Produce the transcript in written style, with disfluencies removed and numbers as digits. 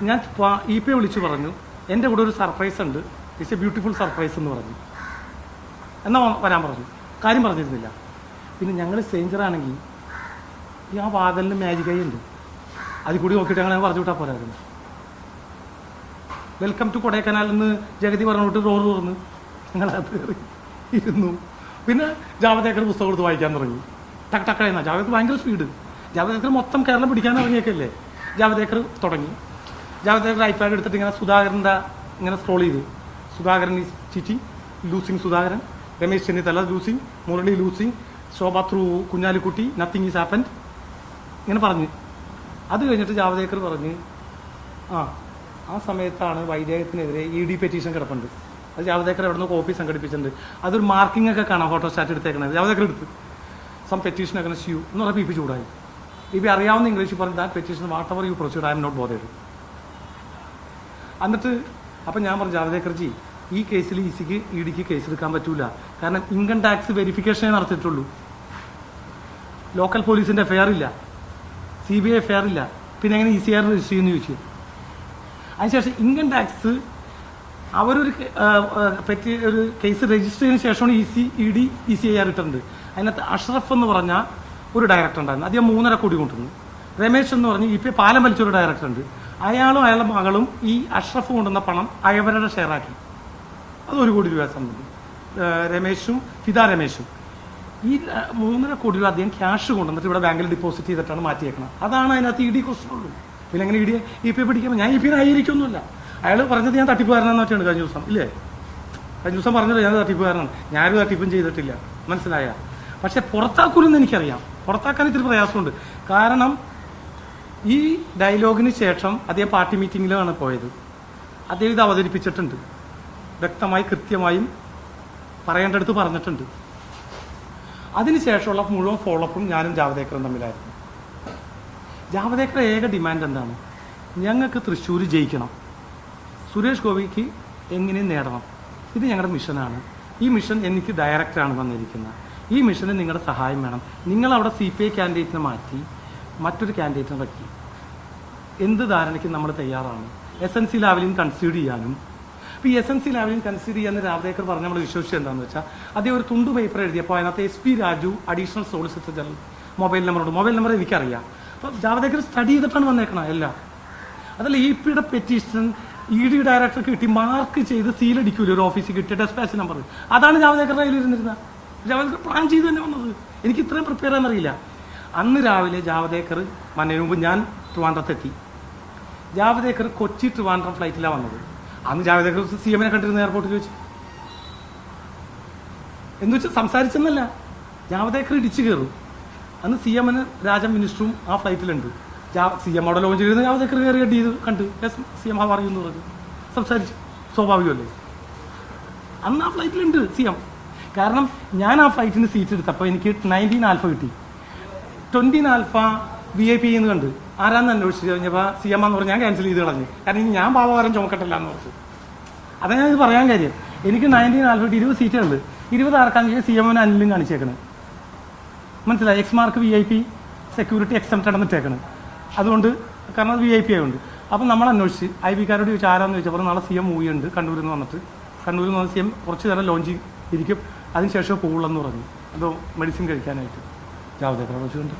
ഞാൻ EP വിളിച്ച് പറഞ്ഞു എൻ്റെ കൂടെ ഒരു സർപ്രൈസ് ഉണ്ട്, ഇറ്റ്സ് എ ബ്യൂട്ടിഫുൾ സർപ്രൈസ് എന്ന് പറഞ്ഞു. എന്നാൽ വരാൻ പറഞ്ഞു. കാര്യം പറഞ്ഞിരുന്നില്ല. പിന്നെ ഞങ്ങൾ സ്ട്രേഞ്ചറാണെങ്കിൽ ഈ ആ വാതിലിന് മാജിക്കായി ഉണ്ട്, അതിൽ കൂടി നോക്കിയിട്ട് ഞങ്ങൾ പറഞ്ഞു വിട്ടാൽ പോരായിരുന്നു. വെൽക്കം ടു കൊടൈക്കനാൽ എന്ന് ജഗതി പറഞ്ഞിട്ട് ഡോർ തുറന്ന് ഞങ്ങളത് കയറി ഇരുന്നു. പിന്നെ ജാവദേക്കർ പുസ്തകം എടുത്ത് വായിക്കാൻ തുടങ്ങി. ടക്കടയെന്നാ ജാവദേക്കർ ഭയങ്കര സ്പീഡ്. ജാവദേക്കർ മൊത്തം കേരളം പിടിക്കാൻ ഇറങ്ങിയൊക്കെയല്ലേ. ജാവദേക്കർ തുടങ്ങി. ജാവദേക്കർ ഐപാഡ് എടുത്തിട്ട് ഇങ്ങനെ സുധാകരൻ്റെ ഇങ്ങനെ സ്ക്രോൾ ചെയ്തു. Sudhakaran is cheating, losing Sudhakaran, Ramesh Chennithala losing, Murali losing, Shobha through Kunhalikutty, nothing is happened ഇങ്ങനെ പറഞ്ഞ്. അത് കഴിഞ്ഞിട്ട് ജാവദേക്കർ പറഞ്ഞ് ആ സമയത്താണ് വൈദേഹത്തിനെതിരെ ED പെറ്റീഷൻ കിടപ്പുണ്ട്. അത് ജാവദേക്കർ എവിടെ നിന്ന് കോപ്പി സംഘടിപ്പിച്ചിട്ടുണ്ട്. അതൊരു മാർക്കിംഗ് ഒക്കെ കാണാം, ഫോട്ടോസ്റ്റാറ്റ് എടുത്തേക്കണത്. ജാവദേക്കർ എടുത്ത് സം പെറ്റീഷൻ ഒക്കെ ഷ്യൂ എന്ന് പറഞ്ഞാൽ BP ചൂടായി. BP അറിയാവുന്ന ഇംഗ്ലീഷിൽ പറഞ്ഞു that petition whatever you proceed I'm not bothered. എന്നിട്ട് അപ്പം ഞാൻ പറഞ്ഞു ജാവദേക്കർജി ഈ കേസിൽ ECക്ക് EDക്ക് കേസ് എടുക്കാൻ പറ്റൂല, കാരണം ഇൻകം ടാക്സ് വെരിഫിക്കേഷനേ നടത്തിയിട്ടുള്ളൂ. ലോക്കൽ പോലീസിൻ്റെ എഫ്ഐആർ ഇല്ല, CBI എഫ്ഐആർ ഇല്ല, പിന്നെ എങ്ങനെ ECR രജിസ്റ്റർ ചെയ്യുമെന്ന് ചോദിച്ചു. അതിനുശേഷം ഇൻകം ടാക്സ് അവരൊരു ഒരു കേസ് രജിസ്റ്റർ ചെയ്തതിന് ശേഷമാണ് ED ECIR ഇട്ടിട്ടുണ്ട്. അതിനകത്ത് അഷ്റഫ് എന്ന് പറഞ്ഞ ഒരു ഡയറക്ടർ ഉണ്ടായിരുന്നു, അദ്ദേഹം 3.5 കോടി കൊണ്ടുവന്നു. രമേശ് എന്ന് പറഞ്ഞ് ഇപ്പോൾ പാലം വലിച്ചൊരു ഡയറക്ടർ ഉണ്ട്, അയാളും അയാളുടെ മകളും ഈ അഷ്റഫ് കൊണ്ടുവന്ന പണം അവരുടെ ഷെയറാക്കി. അത് 1 കോടി രൂപ സംബന്ധിച്ച് രമേശും ഫിദ രമേശും ഈ 3.5 കോടി രൂപ അദ്ദേഹം ക്യാഷ് കൊണ്ടുവന്നിട്ട് ഇവിടെ ബാങ്കിൽ ഡിപ്പോസിറ്റ് ചെയ്തിട്ടാണ് മാറ്റിയേക്കണം. അതാണ് അതിനകത്ത് ED ക്വസ്റ്റൻ ഉള്ളൂ. പിന്നെ എങ്ങനെ EP പിടിക്കുമ്പോൾ ഞാൻ EP ആയിരിക്കൊന്നുമില്ല. അയാൾ പറഞ്ഞത് ഞാൻ തട്ടിപ്പുകാരനെന്ന് പറ്റിയാണ് കഴിഞ്ഞ ദിവസം ഇല്ലേ. കഴിഞ്ഞ ദിവസം പറഞ്ഞല്ലോ ഞാൻ തട്ടിപ്പുകാരനാണ്. ഞാനൊരു തട്ടിപ്പും ചെയ്തിട്ടില്ല, മനസ്സിലായ. പക്ഷെ പുറത്താക്കൂലെന്ന് എനിക്കറിയാം. പുറത്താക്കാൻ ഇത്തിരി പ്രയാസമുണ്ട്. കാരണം ഈ ഡയലോഗിന് ശേഷം അദ്ദേഹം പാർട്ടി മീറ്റിങ്ങിലാണ് പോയത്. അദ്ദേഹം ഇത് അവതരിപ്പിച്ചിട്ടുണ്ട്, വ്യക്തമായി കൃത്യമായും പറയേണ്ടടുത്ത് പറഞ്ഞിട്ടുണ്ട്. അതിനുശേഷമുള്ള മുഴുവൻ ഫോളോപ്പും ഞാനും ജാവദേക്കറും തമ്മിലായിരുന്നു. ജാവദേക്കർ ഏക ഡിമാൻഡ് എന്താണ്? ഞങ്ങൾക്ക് തൃശ്ശൂർ ജയിക്കണം, സുരേഷ് ഗോപിക്ക് എങ്ങനെ നേടണം, ഇത് ഞങ്ങളുടെ മിഷനാണ്. ഈ മിഷൻ എനിക്ക് ഡയറക്റ്റാണ് വന്നിരിക്കുന്നത്. ഈ മിഷന് നിങ്ങളുടെ സഹായം വേണം. നിങ്ങളവിടെ CPI കാൻഡിഡേറ്റിനെ മാറ്റി മറ്റൊരു കാൻഡിഡേറ്റിനെ വയ്ക്കി. എന്ത് ധാരണയ്ക്ക് നമ്മൾ തയ്യാറാണ്. SNC ലെവലിൽ കൺസിഡർ ചെയ്യാനും. അപ്പോൾ ഈ SNC ലെവലിൽ കൺസിഡർ ചെയ്യാന്ന് ജാവദേക്കർ പറഞ്ഞ് നമ്മൾ വിശ്വസിച്ചത് എന്താണെന്ന് വെച്ചാൽ, അദ്ദേഹം ഒരു തുണ്ട് പേപ്പർ എഴുതിയപ്പോൾ അതിനകത്ത് SP Raju additional solicitor general mobile number എനിക്കറിയാം. അപ്പോൾ ജാവദേക്കർ സ്റ്റഡി ചെയ്തിട്ടാണ് വന്നേക്കണം എല്ലാം. അതല്ല EPയുടെ പെറ്റീഷൻ ED ഡയറക്ടർക്ക് കിട്ടി മാർക്ക് ചെയ്ത് സീലടിക്കൂല ഒരു ഓഫീസിൽ കിട്ടിയ ഡെസ്പാച്ച് നമ്പർ. അതാണ് ജാവദേക്കറുടെ കയ്യിലിരുന്നിരുന്നത്. ജാവദേക്കർ പ്ലാൻ ചെയ്ത് തന്നെ വന്നത്. എനിക്ക് ഇത്രയും പ്രിപ്പയർ ചെയ്യാനറിയില്ല. അന്ന് രാവിലെ ജാവദേക്കർ വന്നതിന് മുമ്പ് ഞാൻ ട്രിവാൻഡ്രത്തെത്തി. ജാവദേക്കർ കൊച്ചി ട്രിവാൻഡ്രം ഫ്ലൈറ്റിലാണ് വന്നത്. അന്ന് ജാവദേക്കർ CMനെ കണ്ടിരുന്ന എയർപോർട്ടിൽ വെച്ച് എന്ന് വെച്ചാൽ സംസാരിച്ചെന്നല്ല, ജാവദേക്കർ ഇടിച്ചു കയറും. അന്ന് CMന് രാജൻ മിനിസ്റ്ററും ആ ഫ്ലൈറ്റിലുണ്ട്. CM അവിടെ ലോഞ്ച് ചെയ്ത് ജാവദേക്കർ കയറി അടി ചെയ്ത് കണ്ട് CM പറയുമെന്ന് പറഞ്ഞു സംസാരിച്ചു. സ്വാഭാവികമല്ലേ. അന്ന് ആ ഫ്ലൈറ്റിലുണ്ട് CM. കാരണം ഞാൻ ആ ഫ്ലൈറ്റിന് സീറ്റ് എടുത്തപ്പോൾ എനിക്ക് 19 ആൽഫ കിട്ടി. 20 ആൽഫ VIP എന്ന് കണ്ട് ആരാന്ന് അന്വേഷിച്ച് കഴിഞ്ഞപ്പോൾ CM എന്ന് പറഞ്ഞ് ഞാൻ ക്യാൻസൽ ചെയ്ത് കളഞ്ഞു. കാരണം ഞാൻ പാവകാരം ചുമക്കട്ടില്ല എന്ന് പറഞ്ഞു. അതാണ് ഞാനിത് പറയാൻ കാര്യം. എനിക്ക് 19 ആൽഫ 20 സീറ്റുണ്ട്. 20 ആർക്കാന്ന് വെച്ചാൽ CMന് അനിലും കാണിച്ചേക്കണം, മനസ്സിലായി. X mark VIP security exempted എന്നിട്ടേക്കണം. അതുകൊണ്ട് കാരണം അത് VIP ആയതുകൊണ്ട്. അപ്പം നമ്മൾ അന്വേഷിച്ച് IB-കാരോട് ചോദിച്ചാൽ ആരാന്ന് ചോദിച്ചപ്പോൾ നാളെ CM മൂവി ഉണ്ട് കണ്ണൂരിൽ നിന്ന് വന്നിട്ട്. കണ്ണൂരിൽ നിന്ന് വന്ന് CM കുറച്ച് നേരം ലോഞ്ച് ഇരിക്കും, അതിനുശേഷം പോകുള്ളെന്ന് പറഞ്ഞു. അതോ മെഡിസിൻ കഴിക്കാനായിട്ട് ജാവദേക്കറെ വിളിച്ചുകൊണ്ട്